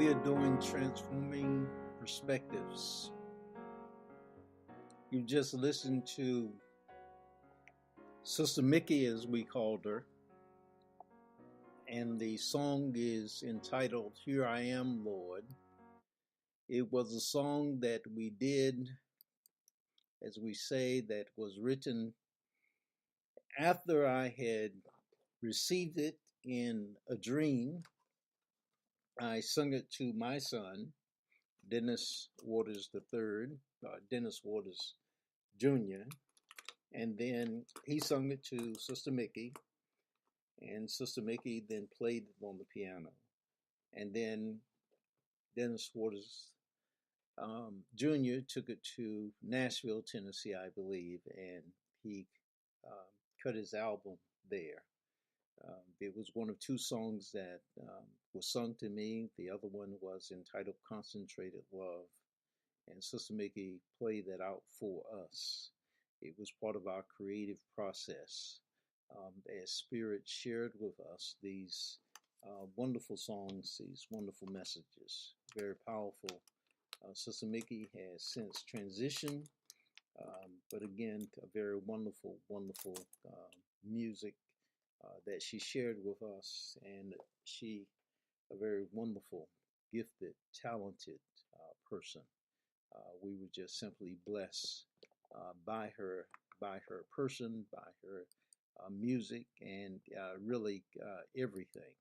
We are doing Transforming Perspectives. You just listened to Sister Mickey, as we called her, and the song is entitled Here I Am, Lord. It was a song that we did, as we say, that was written after I had received it in a dream. I sung it to my son, Dennis Waters III, Dennis Waters Jr., and then he sung it to Sister Mickey, and Sister Mickey then played it on the piano. And then Dennis Waters Jr. took it to Nashville, Tennessee, I believe, and he cut his album there. It was one of two songs that was sung to me. The other one was entitled Concentrated Love. And Sister Mickey played that out for us. It was part of our creative process as Spirit shared with us these wonderful songs, these wonderful messages. Very powerful. Sister Mickey has since transitioned, but again, a very wonderful, wonderful music that she shared with us, and she, a very wonderful, gifted, talented person. We were just simply blessed by her person, by her music, and really everything.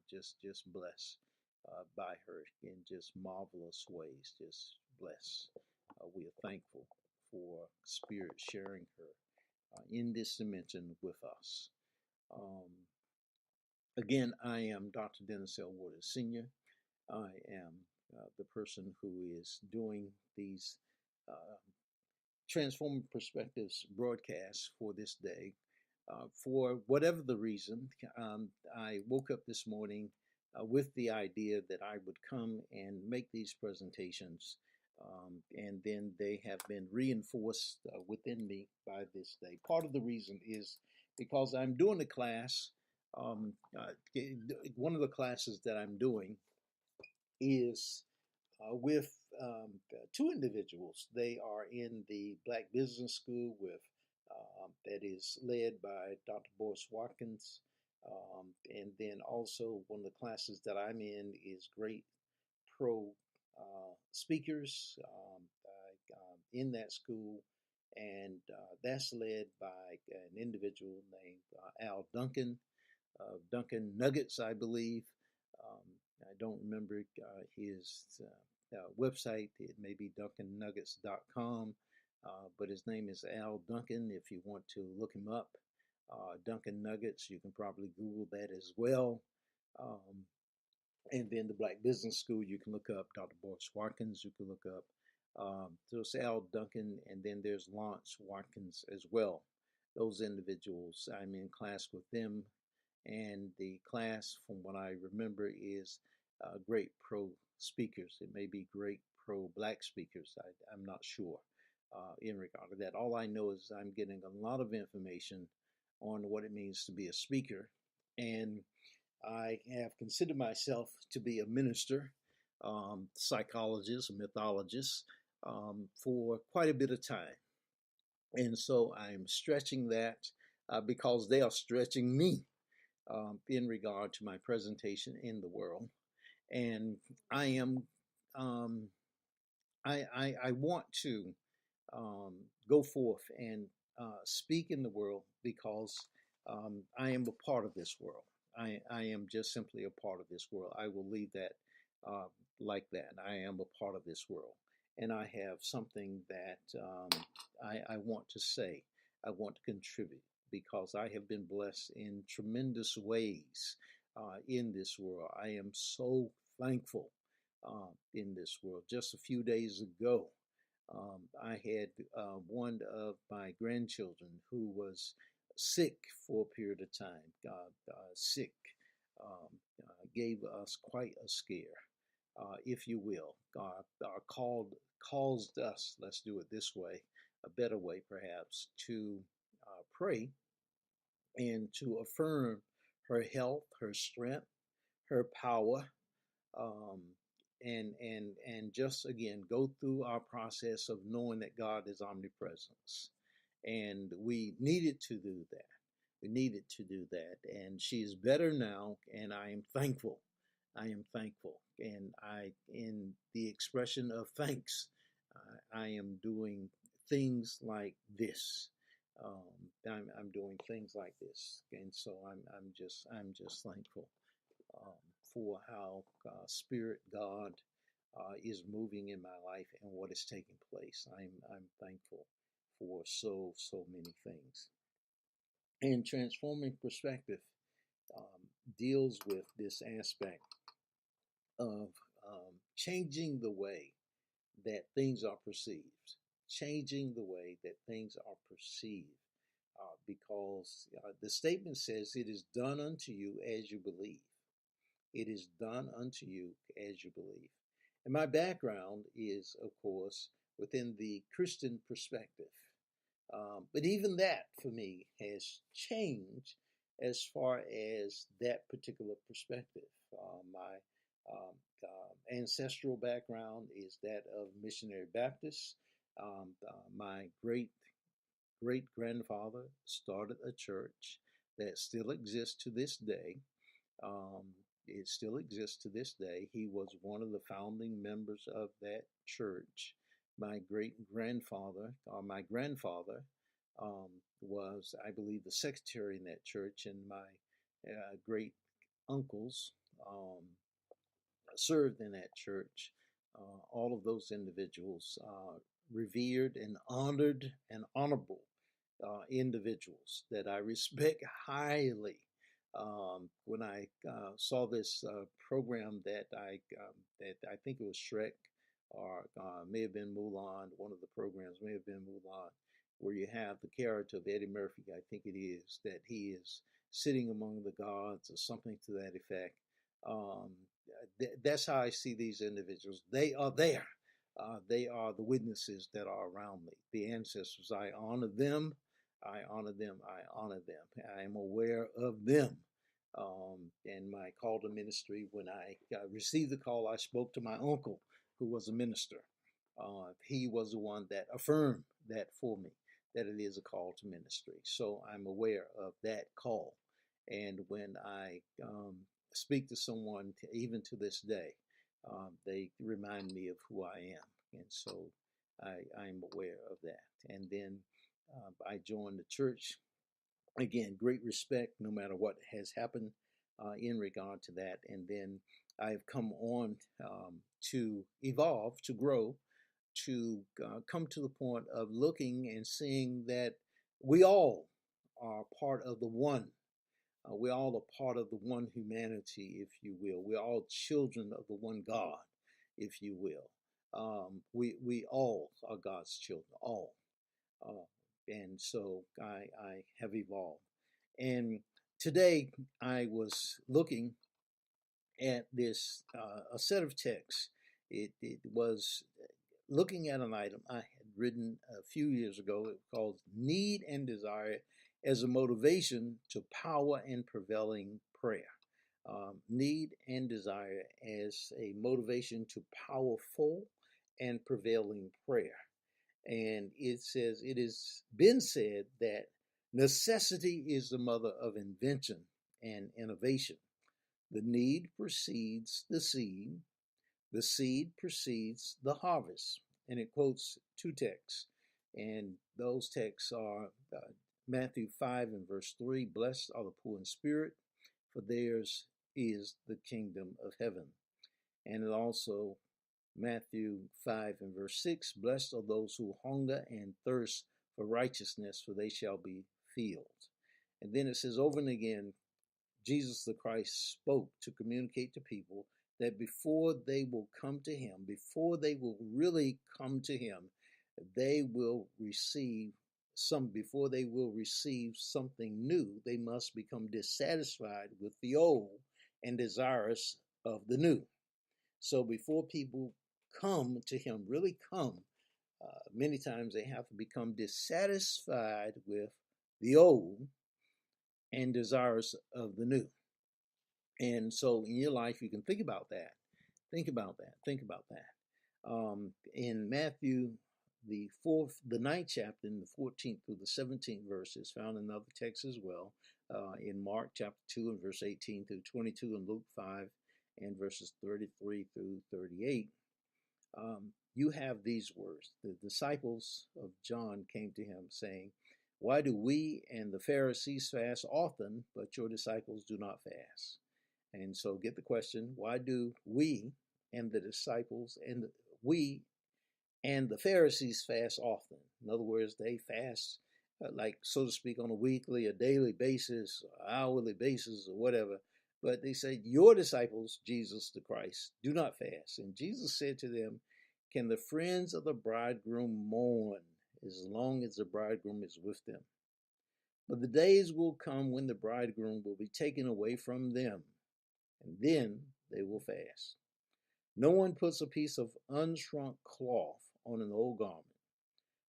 Just blessed by her in just marvelous ways. Just blessed. We are thankful for Spirit sharing her in this dimension with us. Um, Again, I am Dr. Dennis L. Waters Sr. I am the person who is doing these uh, Transforming Perspectives broadcasts for this day. For whatever the reason, I woke up this morning with the idea that I would come and make these presentations, and then they have been reinforced within me by this day. Part of the reason is because I'm doing a class. One of the classes that I'm doing is with two individuals. They are in the Black Business School that is led by Dr. Boris Watkins. And then also one of the classes that I'm in is Great Pro Speakers in that school. And that's led by an individual named Al Duncan, Duncan Nuggets, I believe. Um, I don't remember his website. It may be duncannuggets.com, but his name is Al Duncan. If you want to look him up, Duncan Nuggets, you can probably Google that as well. And then the Black Business School, you can look up Dr. Boris Watkins. You can look up so it's Al Duncan, and then there's Lance Watkins as well. Those individuals, I'm in class with them, and the class, from what I remember, is Great Pro Speakers. It may be Great Pro Black Speakers. I'm not sure in regard to that. All I know is I'm getting a lot of information on what it means to be a speaker, and I have considered myself to be a minister, psychologist, a mythologist for quite a bit of time. And so I'm stretching that because they are stretching me in regard to my presentation in the world. And I am, um, I want to go forth and speak in the world because I am a part of this world. I am just simply a part of this world. I will leave that uh, like that. I am a part of this world. And I have something that I want to say. I want to contribute because I have been blessed in tremendous ways in this world. I am so thankful in this world. Just a few days ago, I had one of my grandchildren who was sick for a period of time, sick, gave us quite a scare, if you will. Caused us, let's do it this way, a better way perhaps, to pray and to affirm her health, her strength, her power, um, and just again go through our process of knowing that God is omnipresence. And we needed to do that. We needed to do that. And she is better now, and I am thankful. I am thankful. And in the expression of thanks, I am doing things like this. I'm doing things like this, and so I'm just thankful um, for how Spirit God is moving in my life and what is taking place. I'm thankful for so many things. And transforming perspective deals with this aspect of changing the way that things are perceived, changing the way that things are perceived, because the statement says, "It is done unto you as you believe." It is done unto you as you believe. And my background is, of course, within the Christian perspective. But even that for me has changed as far as that particular perspective. My ancestral background is that of missionary Baptists. My great grandfather started a church that still exists to this day. Um, it still exists to this day. He was one of the founding members of that church. My great grandfather, or my grandfather, was, I believe, the secretary in that church, and my great uncles served in that church. All of those individuals, revered and honored and honorable individuals that I respect highly. When I saw this program that I think it was Shrek, or may have been Mulan, one of the programs may have been Mulan, where you have the character of Eddie Murphy, I think it is, that he is sitting among the gods or something to that effect. Um, that's how I see these individuals. They are there. They are the witnesses that are around me, the ancestors. I honor them. I honor them. I honor them. I am aware of them. And my call to ministry, when I received the call, I spoke to my uncle, who was a minister. He was the one that affirmed that for me, that it is a call to ministry. So I'm aware of that call. And when I speak to someone, even to this day, they remind me of who I am. And so I'm aware of that. And then I joined the church. Again, great respect no matter what has happened in regard to that. And then I've come on to evolve, to grow, to come to the point of looking and seeing that we all are part of the one. We all are part of the one humanity, if you will. We're all children of the one God, if you will. We all are God's children, all. Uh, and so I have evolved. And today I was looking at this, a set of texts. It was looking at an item I had written a few years ago. It was called Need and Desire as a Motivation to Power and Prevailing Prayer. Need and desire as a motivation to powerful and prevailing prayer. And it says, it has been said that necessity is the mother of invention and innovation. The need precedes the seed precedes the harvest. And it quotes two texts. And those texts are Matthew 5 and verse 3, "Blessed are the poor in spirit, for theirs is the kingdom of heaven." And also Matthew 5 and verse 6, "Blessed are those who hunger and thirst for righteousness, for they shall be filled." And then it says over and again, Jesus the Christ spoke to communicate to people that before they will come to him, before they will really come to him, they will receive before they will receive something new, they must become dissatisfied with the old and desirous of the new. So before people come to him, really come, many times they have to become dissatisfied with the old and desirous of the new. And so in your life, you can think about that. Think about that. Think about that. In Matthew, the ninth chapter, in the 14th through the 17th verses, found in other texts as well. In Mark chapter 2 and verse 18 through 22, and Luke 5 and verses 33 through 38. You have these words. The disciples of John came to him saying, "Why do we and the Pharisees fast often, but your disciples do not fast?" And so get the question, why do we and the disciples and we and the Pharisees fast often? In other words, they fast like, so to speak, on a weekly, a daily basis, hourly basis, or whatever. But they say, your disciples, Jesus the Christ, do not fast. And Jesus said to them, can the friends of the bridegroom mourn as long as the bridegroom is with them? But the days will come when the bridegroom will be taken away from them, and then they will fast. No one puts a piece of unshrunk cloth on an old garment,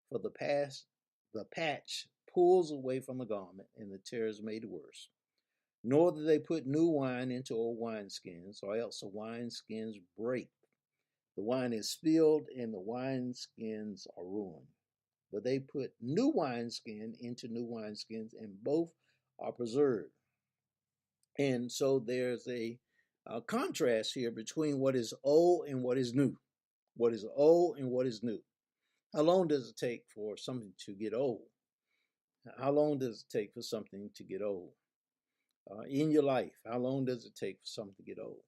for the patch pulls away from the garment, and the tear is made worse. Nor do they put new wine into old wineskins, or else the wineskins break. The wine is spilled, and the wineskins are ruined. But they put new wineskin into new wineskins, and both are preserved. And so there's a contrast here between what is old and what is new. What is old and what is new. How long does it take for something to get old? How long does it take for something to get old? In your life, how long does it take for something to get old?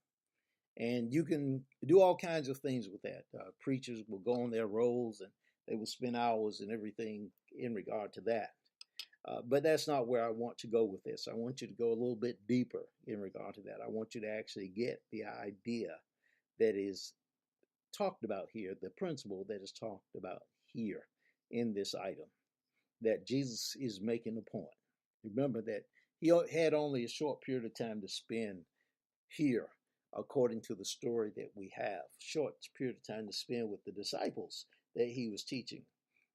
And you can do all kinds of things with that. Preachers will go on their roles and they will spend hours and everything in regard to that. But that's not where I want to go with this. I want you to go a little bit deeper in regard to that. I want you to actually get the idea that is talked about here, the principle that is talked about here in this item, that Jesus is making a point. Remember that he had only a short period of time to spend here, according to the story that we have. Short period of time to spend with the disciples that he was teaching.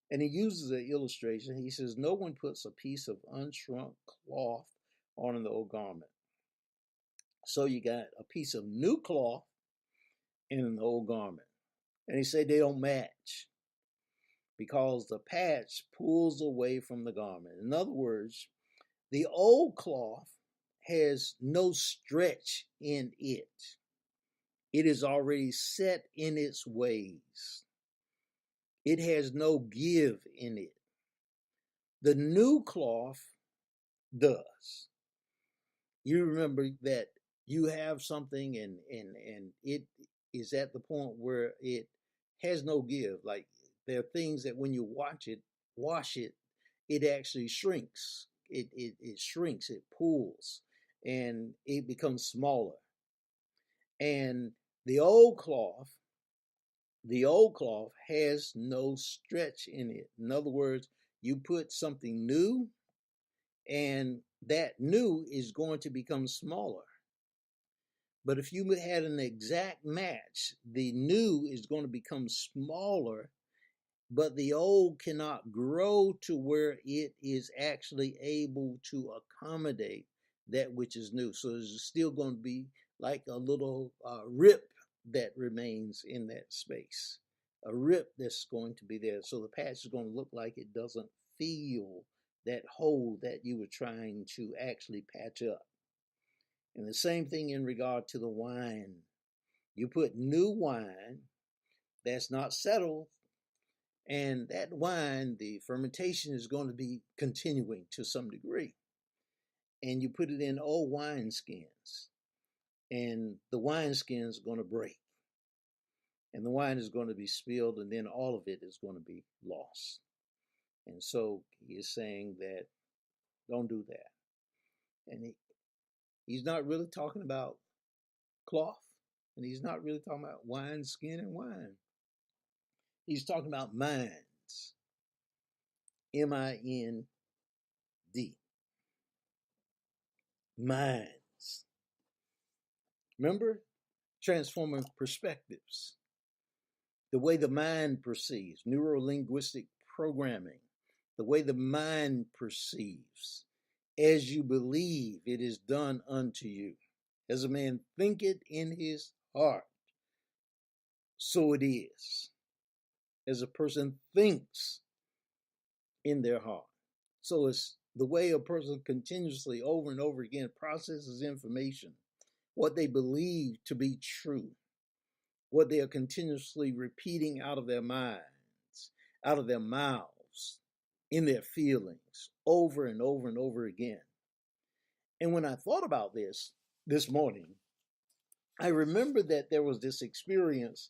And he uses an illustration. He says, no one puts a piece of unshrunk cloth on an old garment. So you got a piece of new cloth in an old garment. And he said they don't match because the patch pulls away from the garment. In other words, the old cloth has no stretch in it. It is already set in its ways. It has no give in it. The new cloth does. You remember that you have something and it is at the point where it has no give. Like there are things that when you wash it, it actually shrinks. It shrinks, it pulls, and it becomes smaller. And the old cloth has no stretch in it. In other words, you put something new, and that new is going to become smaller. But if you had an exact match, the new is going to become smaller, but the old cannot grow to where it is actually able to accommodate that which is new. So there's still going to be like a little rip that remains in that space, a rip that's going to be there. So the patch is going to look like it doesn't feel that hole that you were trying to actually patch up. And the same thing in regard to the wine. You put new wine that's not settled, and that wine, the fermentation is going to be continuing to some degree. And you put it in old wine skins, and the wine skins are going to break. And the wine is going to be spilled, and then all of it is going to be lost. And so he is saying that don't do that. And he's not really talking about cloth, and he's not really talking about wine, skin, and wine. He's talking about minds. M-I-N-D. Minds. Remember? Transforming perspectives. The way the mind perceives. Neuro-linguistic programming. The way the mind perceives. As you believe, it is done unto you. As a man thinketh in his heart, so it is. As a person thinks in their heart. So it's the way a person continuously over and over again processes information, what they believe to be true, what they are continuously repeating out of their minds, out of their mouths, in their feelings, over and over and over again. And when I thought about this morning, I remember that there was this experience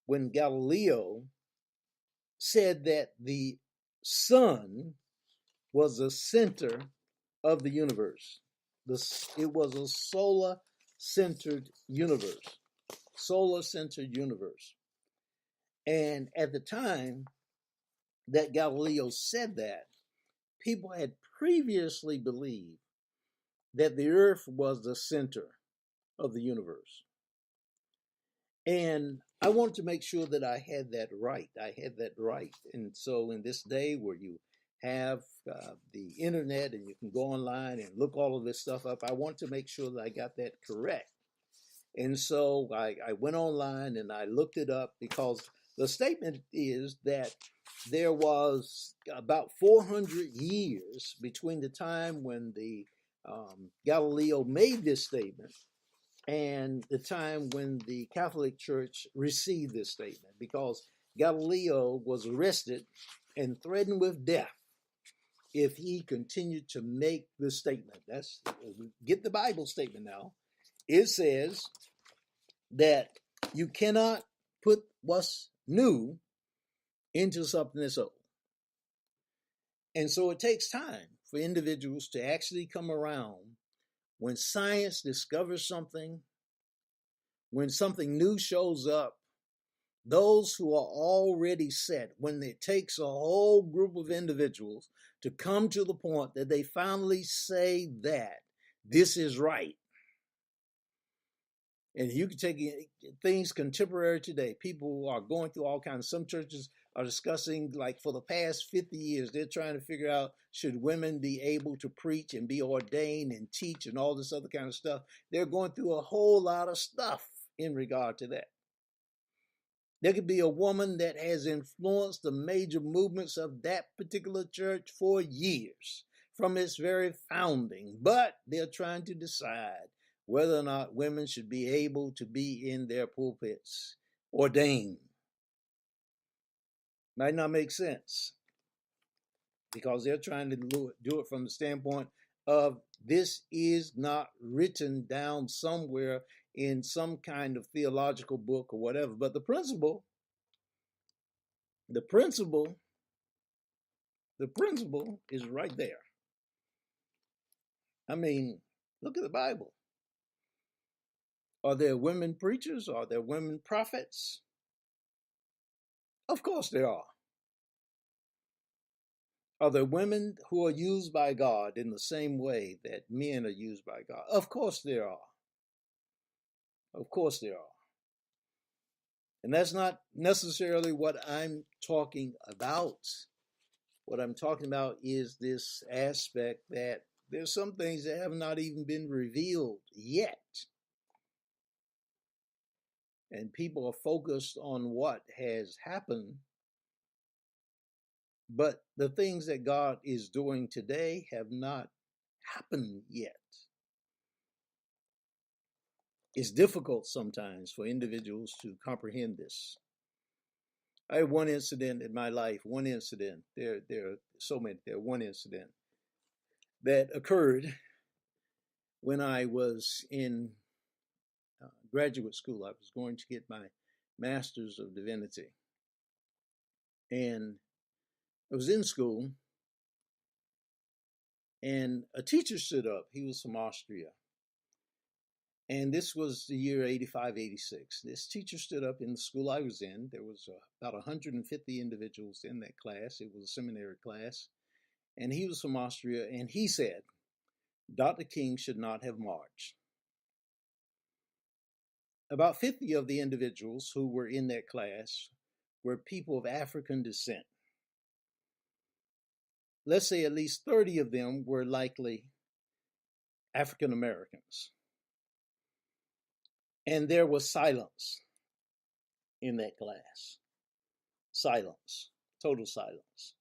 when Galileo said that the sun was the center of the universe. It was a solar-centered universe. Solar-centered universe. And at the time that Galileo said that, people had previously believed that the earth was the center of the universe. And I wanted to make sure that I had that right. And so in this day where you have the internet and you can go online and look all of this stuff up, I want to make sure that I got that correct. And so I went online and I looked it up, because the statement is that there was about 400 years between the time when the Galileo made this statement and the time when the Catholic Church received this statement, because Galileo was arrested and threatened with death if he continued to make this statement. Get the Bible statement now. It says that you cannot put what's new into something that's old. And so it takes time for individuals to actually come around when science discovers something, when something new shows up. Those who are already set, when it takes a whole group of individuals to come to the point that they finally say that this is right. And you can take things contemporary today. People are going through all kinds. Some churches are discussing, like for the past 50 years, they're trying to figure out, should women be able to preach and be ordained and teach and all this other kind of stuff. They're going through a whole lot of stuff in regard to that. There could be a woman that has influenced the major movements of that particular church for years, from its very founding, but they're trying to decide whether or not women should be able to be in their pulpits, ordained. Might not make sense, because they're trying to do it from the standpoint of this is not written down somewhere in some kind of theological book or whatever. But the principle is right there. I mean, look at the Bible. Are there women preachers? Are there women prophets? Of course there are. Are there women who are used by God in the same way that men are used by God? Of course there are. Of course there are. And that's not necessarily what I'm talking about. What I'm talking about is this aspect that there's some things that have not even been revealed yet. And people are focused on what has happened. But the things that God is doing today have not happened yet. It's difficult sometimes for individuals to comprehend this. I had one incident in my life, one incident. There are so many. One incident that occurred when I was in graduate school. I was going to get my Master's of Divinity. And I was in school, and a teacher stood up. He was from Austria. And this was the year 85, 86. This teacher stood up in the school I was in. There was about 150 individuals in that class. It was a seminary class. And he was from Austria, and he said, Dr. King should not have marched. About 50 of the individuals who were in that class were people of African descent. Let's say at least 30 of them were likely African Americans. And there was silence. in that class. Silence, total silence,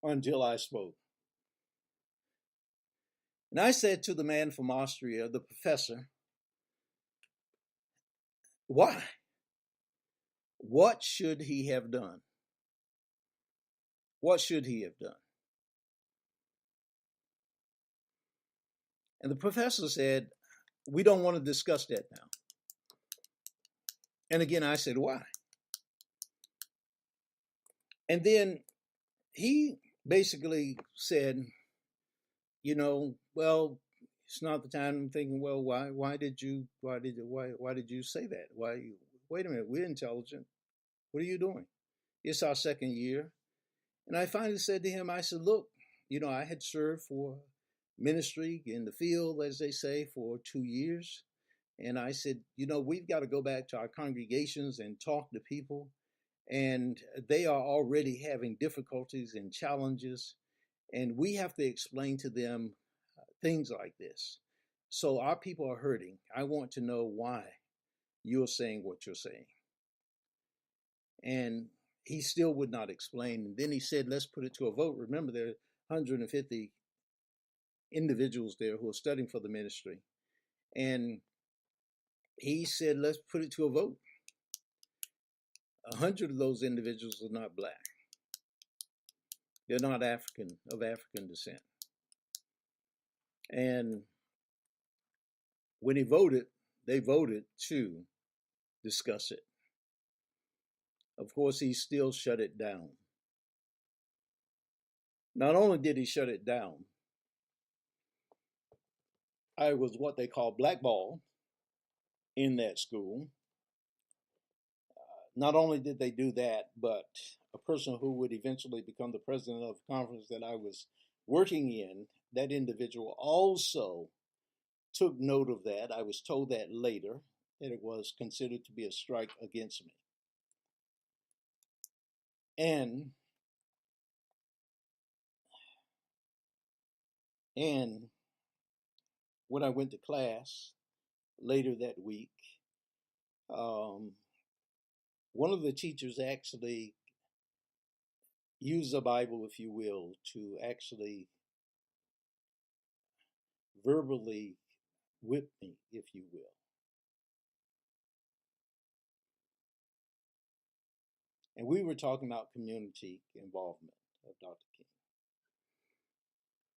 until I spoke. And I said to the man from Austria, the professor, why? What should he have done? What should he have done? And the professor said, we don't want to discuss that now. And again, I said, why? And then he basically said, well, it's not the time. I'm thinking, well, why did you say that? Wait a minute, we're intelligent. What are you doing? It's our second year. And I finally said to him, I said, look, I had served for ministry in the field, as they say, for 2 years. And I said, we've got to go back to our congregations and talk to people. And they are already having difficulties and challenges. And we have to explain to them things like this. So our people are hurting. I want to know why you're saying what you're saying. And he still would not explain. And then he said, let's put it to a vote. Remember, there are 150 individuals there who are studying for the ministry. And he said, let's put it to a vote. 100 of those individuals are not black. They're not of African descent. And when he voted, they voted to discuss it. Of course, he still shut it down. Not only did he shut it down, I was what they call blackballed in that school. Not only did they do that, but a person who would eventually become the president of the conference that I was working in, that individual also took note of that. I was told that later, that it was considered to be a strike against me. And when I went to class later that week, one of the teachers actually used the Bible, if you will, to actually verbally whip me, if you will. And we were talking about community involvement of Dr. King.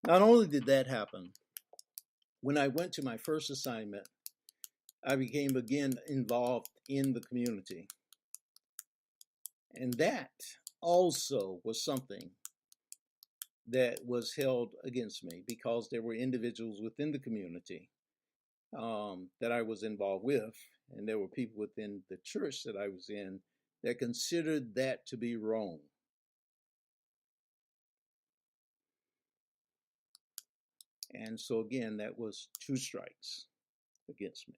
Not only did that happen, when I went to my first assignment, I became again involved in the community. And that also was something that was held against me because there were individuals within the community that I was involved with, and there were people within the church that I was in that considered that to be wrong. And so again, that was 2 strikes against me.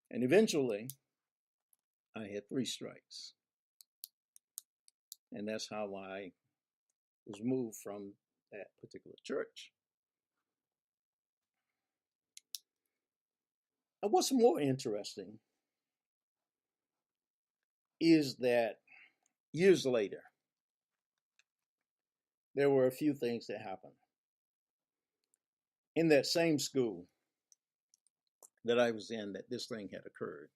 And eventually, I had 3 strikes. And that's how I was moved from that particular church. And what's more interesting is that years later, there were a few things that happened. In that same school that I was in, that this thing had occurred,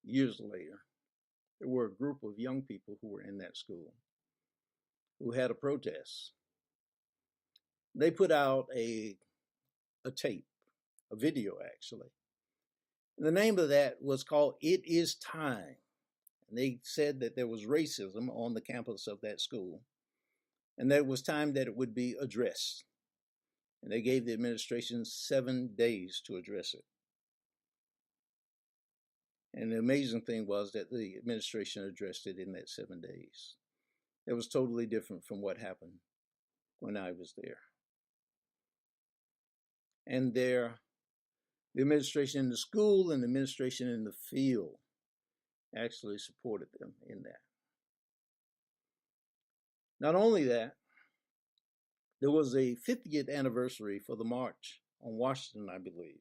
years later, there were a group of young people who were in that school who had a protest. They put out a tape, a video actually. And the name of that was called It Is Time. And they said that there was racism on the campus of that school, and that it was time that it would be addressed. And they gave the administration 7 days to address it. And the amazing thing was that the administration addressed it in that 7 days. It was totally different from what happened when I was there. And the administration in the school and the administration in the field actually supported them in that. Not only that, there was a 50th anniversary for the March on Washington, I believe.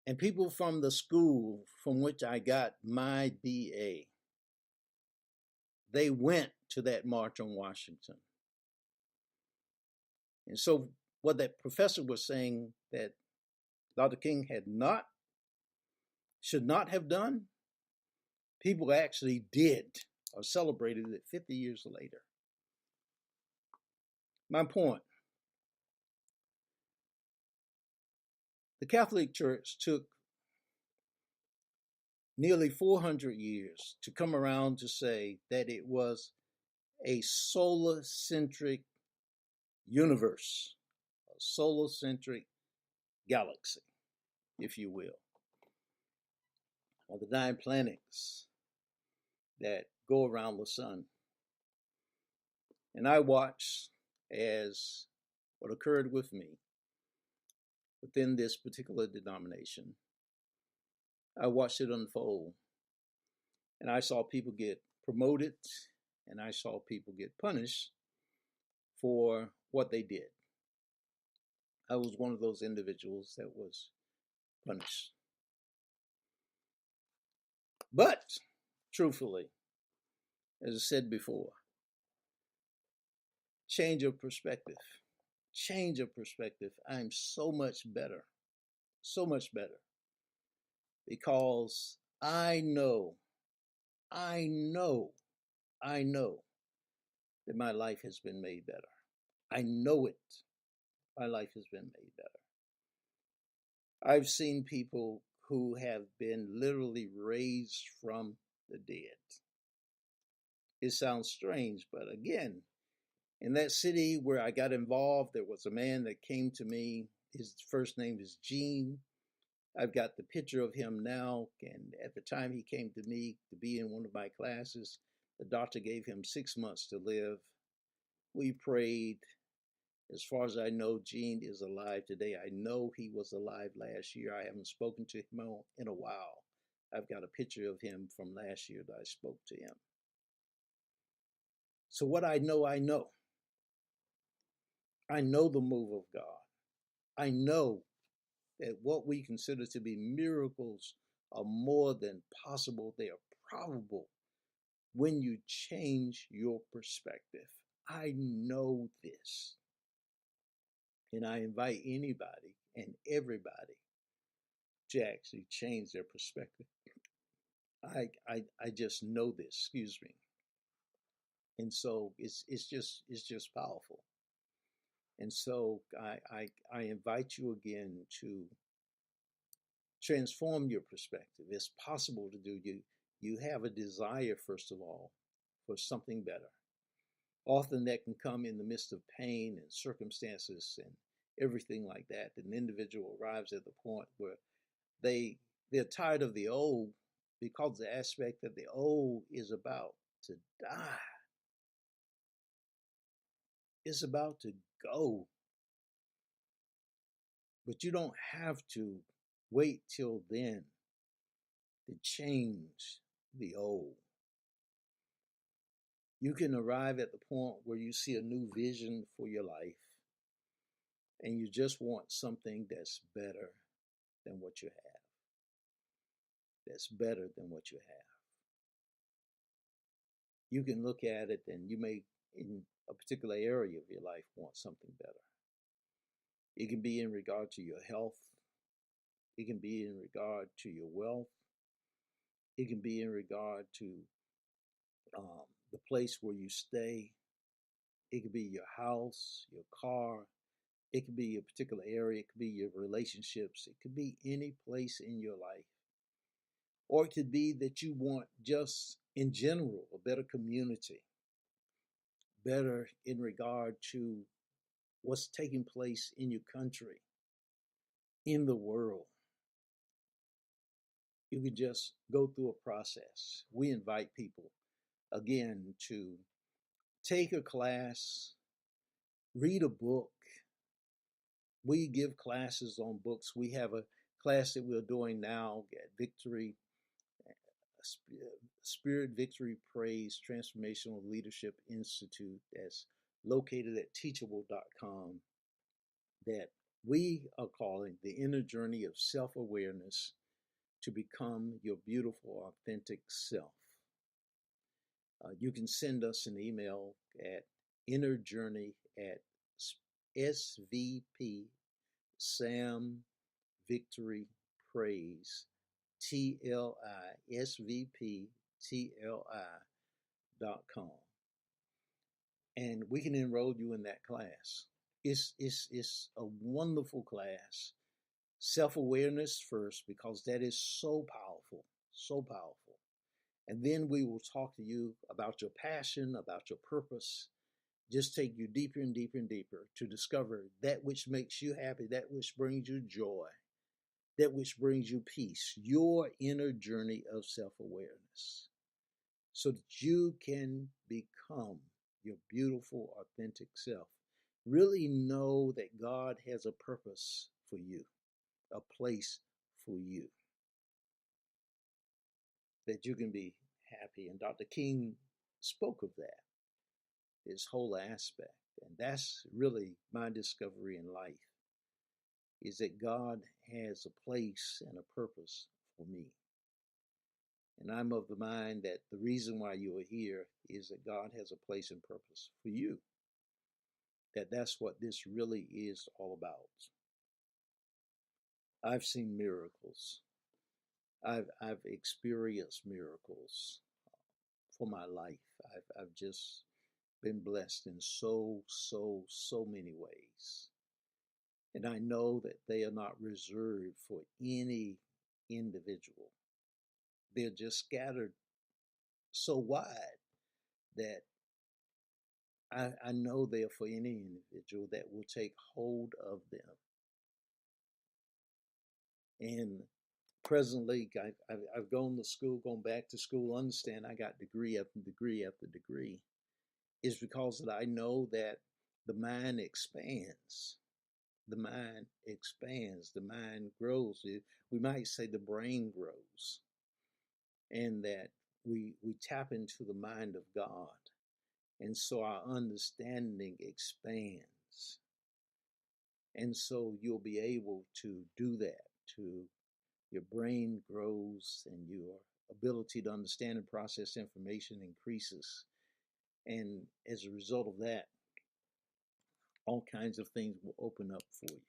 And people from the school from which I got my BA, they went to that march on Washington. And so what that professor was saying that Dr. King should not have done, people actually did or celebrated it 50 years later. My point, the Catholic Church took nearly 400 years to come around to say that it was a solar-centric universe, a solar-centric galaxy, if you will, or the 9 planets that go around the sun. And I watched as what occurred with me within this particular denomination. I watched it unfold, and I saw people get promoted, and I saw people get punished for what they did. I was one of those individuals that was punished. But, truthfully, as I said before, change of perspective. Change of perspective. I'm so much better. So much better. Because I know that my life has been made better. I know it. My life has been made better. I've seen people who have been literally raised from the dead. It sounds strange, but again, in that city where I got involved, there was a man that came to me. His first name is Gene. I've got the picture of him now, and at the time he came to me to be in one of my classes, the doctor gave him 6 months to live. We prayed. As far as I know, Gene is alive today. I know he was alive last year. I haven't spoken to him in a while. I've got a picture of him from last year that I spoke to him. So what I know, I know. I know the move of God. I know that what we consider to be miracles are more than possible. They are probable when you change your perspective. I know this. And I invite anybody and everybody to actually change their perspective. I just know this, excuse me. And so it's just powerful. And so I invite you again to transform your perspective. It's possible to do. You have a desire, first of all, for something better. Often that can come in the midst of pain and circumstances and everything like that. An individual arrives at the point where they're tired of the old because the aspect that the old is about to die. It's about to go. But you don't have to wait till then to change the old. You can arrive at the point where you see a new vision for your life and you just want something that's better than what you have. That's better than what you have. You can look at it and you may, in a particular area of your life, want something better. It can be in regard to your health. It can be in regard to your wealth. It can be in regard to the place where you stay. It could be your house, your car. It could be a particular area. It could be your relationships. It could be any place in your life. Or it could be that you want just in general a better community, better in regard to what's taking place in your country, in the world. You can just go through a process. We invite people, again, to take a class, read a book. We give classes on books. We have a class that we're doing now at Victory, Spirit Victory Praise Transformational Leadership Institute that's located at teachable.com that we are calling the inner journey of self-awareness to become your beautiful, authentic self. You can send us an email at innerjourney@svpsamvictorypraise, TLISVPTLI.com. And we can enroll you in that class. It's a wonderful class. Self-awareness first, because that is so powerful, so powerful. And then we will talk to you about your passion, about your purpose, just take you deeper and deeper and deeper to discover that which makes you happy, that which brings you joy, that which brings you peace, your inner journey of self-awareness, so that you can become your beautiful, authentic self. Really know that God has a purpose for you, a place for you, that you can be happy. And Dr. King spoke of that, his whole aspect. And that's really my discovery in life, is that God has a place and a purpose for me. And I'm of the mind that the reason why you are here is that God has a place and purpose for you. That's what this really is all about. I've seen miracles. I've experienced miracles for my life. I've just been blessed in so many ways. And I know that they are not reserved for any individual. They're just scattered so wide that I know they're for any individual that will take hold of them. And presently, I've gone to school, gone back to school, understand I got degree after degree after degree, is because that I know that the mind expands. The mind expands, the mind grows. We might say the brain grows, and that we tap into the mind of God. And so our understanding expands. And so you'll be able to do that. Your brain grows and your ability to understand and process information increases. And as a result of that, all kinds of things will open up for you.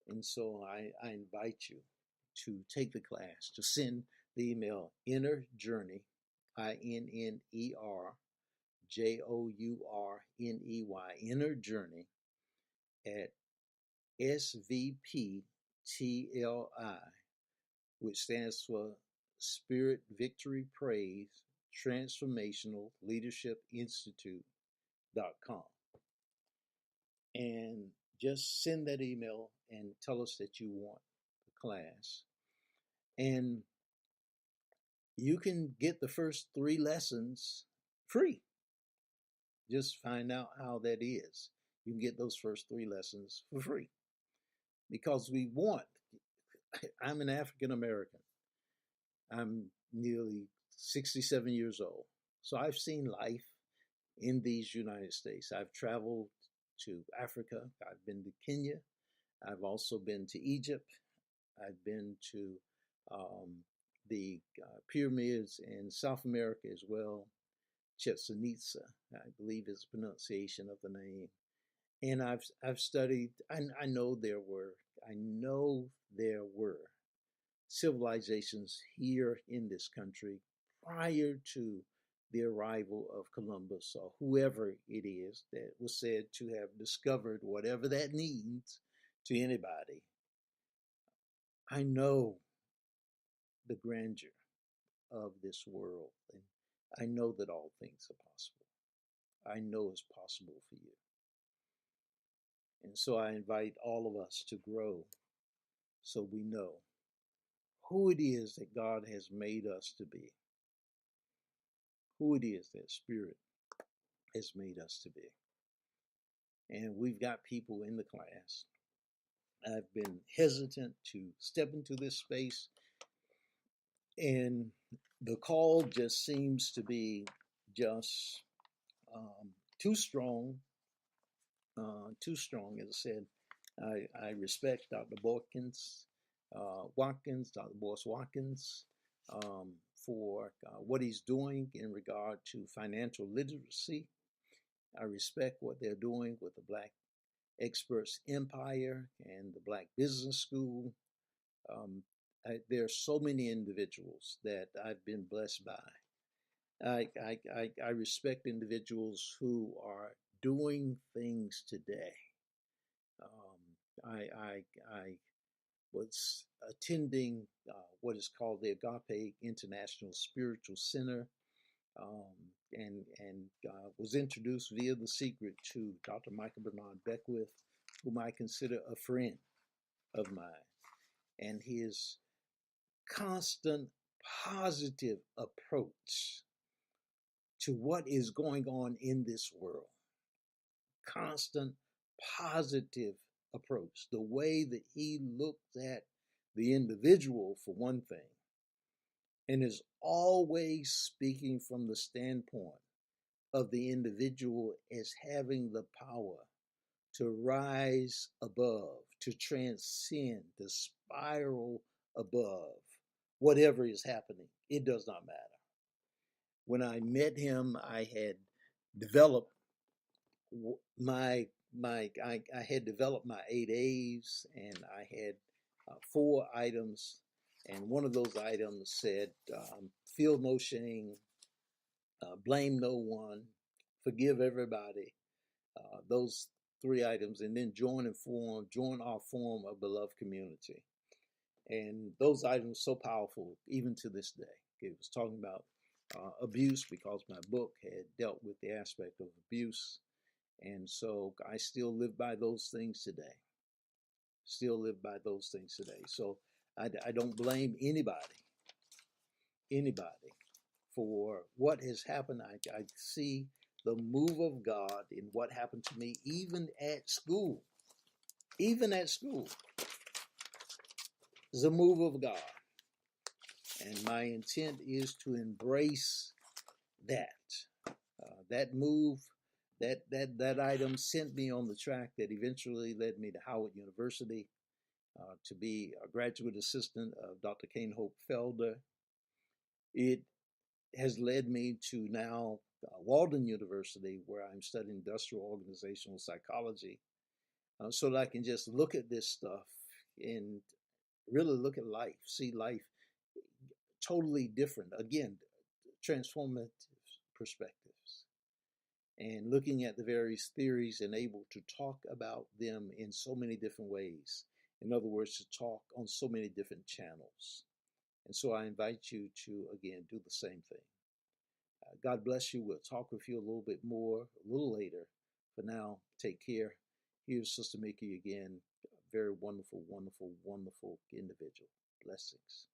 And so I invite you to take the class, to send the email Inner Journey, INNERJOURNEY, Inner Journey at SVPTLI, which stands for Spirit Victory Praise Transformational Leadership Institute.com. And just send that email and tell us that you want the class. And you can get the first 3 lessons free. Just find out how that is. You can get those first 3 lessons for free. Because I'm an African American. I'm nearly 67 years old. So I've seen life in these United States. I've traveled to Africa. I've been to Kenya. I've also been to Egypt. I've been to the pyramids in South America as well. Chichen Itza, I believe is the pronunciation of the name. And I've studied. I know there were civilizations here in this country prior to the arrival of Columbus or whoever it is that was said to have discovered whatever that means to anybody. I know the grandeur of this world, and I know that all things are possible. I know it's possible for you. And so I invite all of us to grow so we know who it is that God has made us to be, who it is that Spirit has made us to be. And we've got people in the class. I've been hesitant to step into this space, and the call just seems to be just too strong, too strong. As I said, I respect Dr. Watkins, Dr. Boris Watkins, for what he's doing in regard to financial literacy. I respect what they're doing with the Black Experts Empire and the Black Business School. There are so many individuals that I've been blessed by. I respect individuals who are doing things today. I was attending what is called the Agape International Spiritual Center, and was introduced via The Secret to Dr. Michael Bernard Beckwith, whom I consider a friend of mine, and his constant positive approach to what is going on in this world. Constant positive approach. The way that he looks at the individual, for one thing, and is always speaking from the standpoint of the individual as having the power to rise above, to transcend, to spiral above whatever is happening. It does not matter. When I met him, I had developed I had developed my 8As, and I had 4 items, and one of those items said, feel no shame, blame no one, forgive everybody. Those 3 items, and then join our form of beloved community. And those items are so powerful even to this day. It was talking about abuse, because my book had dealt with the aspect of abuse. And so I still live by those things today. So I don't blame anybody for what has happened. I see the move of God in what happened to me, even at school. Even at school, is a move of God. And my intent is to embrace that. That move, that item sent me on the track that eventually led me to Howard University to be a graduate assistant of Dr. Kane Hope Felder. It has led me to now Walden University, where I'm studying industrial organizational psychology, so that I can just look at this stuff and really look at life, see life totally different. Again, transformative perspectives, and looking at the various theories and able to talk about them in so many different ways. In other words, to talk on so many different channels. And so I invite you to, again, do the same thing. God bless you. We'll talk with you a little bit more a little later. For now, take care. Here's Sister Mickey again. A very wonderful, wonderful, wonderful individual. Blessings.